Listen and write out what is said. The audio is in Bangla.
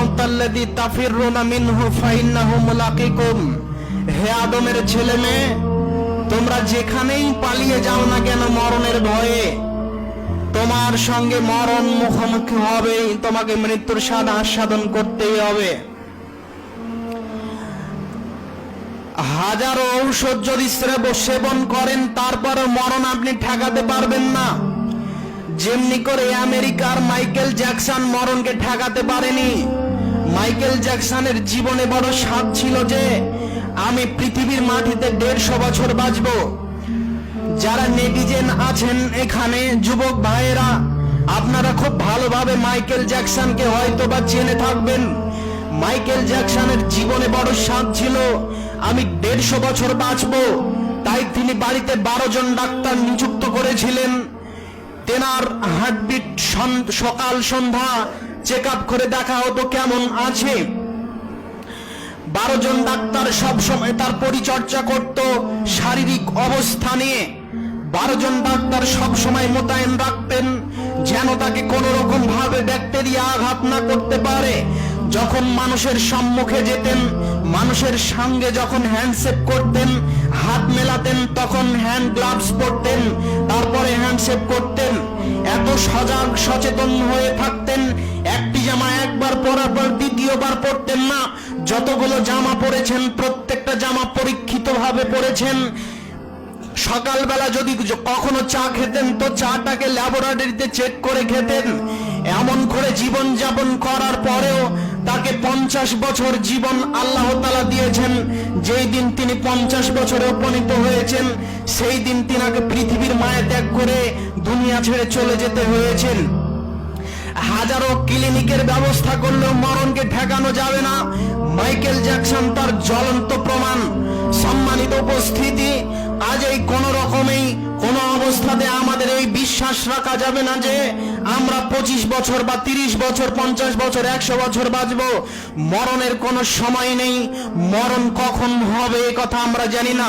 মাউতাল্লাযী তাফিরুনা মিনহু ফাইন্নাহু মুলাকিকুম। হে আদমের ছেলে মেয়ে, তোমরা যেখানেই পালিয়ে যাও না কেন মরণের ভয়ে, তোমার সঙ্গে মরণ মুখোমুখি হবেই, তোমাকে মৃত্যুর স্বাদ আস্বাদন করতেই হবে। হাজারো ঔষধ যদি সেবন করেন, তারপরে মরণ আপনি ঠেকাতে পারবেন না। যেমনি করে আমেরিকার মাইকেল জ্যাকসন মরণকে ঠেকাতে পারেনি। মাইকেল জ্যাকসনের জীবনে বড় স্বাদ ছিল যে আমি পৃথিবীর মাটিতে 150 বছর বাঁচব। যারা নেটিজেন আছেন এখানে, যুবক ভাইয়েরা, আপনারা খুব ভালোভাবে মাইকেল জ্যাকসনকে হয়তো বা চেনে থাকবেন। মাইকেল জ্যাকসনের জীবনে বড় স্বাদ ছিল আমি 150 বছর বাঁচব। তাই তিনি বাড়িতে 12 জন ডাক্তার নিযুক্ত করেছিলেন। তেনার হার্টবিট সকাল সন্ধ্যা চেক আপ করে দেখা হতো কেমন আছে। 12 জন ডাক্তার সব সময় তার পরিচর্যা করত শারীরিক অবস্থা নিয়ে। 12 জন ডাক্তার সব সময় মোতায়েন রাখতেন যেন তাকে কোন রকম ভাবে ব্যাকটেরিয়া আঘাত না করতে পারে। যখন মানুষের সম্মুখে যেতেন, মানুষের সঙ্গে যখন হ্যান্ডশেক করতেন, হাত মেলাতেন, তখন হ্যান্ড গ্লাভস পরতেন, তারপরে হ্যান্ডশেক করতেন। এত সজাগ সচেতন হয়ে থাকতেন, একটি জামা একবার পরার পর দ্বিতীয়বার পরতেন না। যতগুলো জামা পরেছেন প্রত্যেকটা জামা পরীক্ষিত ভাবে পরেছেন। সকালবেলা যদি কখনো চা খেতেন তো চাটাকে ল্যাবরেটরিতে চেক করে খেতেন। এমন করে জীবন যাপন করার পরেও তাকে 50 বছর জীবন আল্লাহ তাআলা দিয়েছেন। যেই দিন তিনি 50 বছরে উপনীত হয়েছেন, সেই দিন তিনাকে পৃথিবীর মায়া ত্যাগ করে দুনিয়া ছেড়ে চলে যেতে হয়েছেন। হাজারো ক্লিনিকের ব্যবস্থা করলেও মরণকে ঠেকানো যাবে না। মাইকেল জ্যাকসন তার জ্বলন্ত প্রমাণ। সম্মানিত উপস্থিতি, আজ এই কোন রকমেই কোন অবস্থাতে আমাদের এই বিশ্বাস রাখা যাবে না যে আমরা 25 বছর বা 30 বছর, 50 বছর, 100 বছর বাঁচব। মরণের কোনো সময় নেই। মরণ কখন হবে এ কথা আমরা জানি না।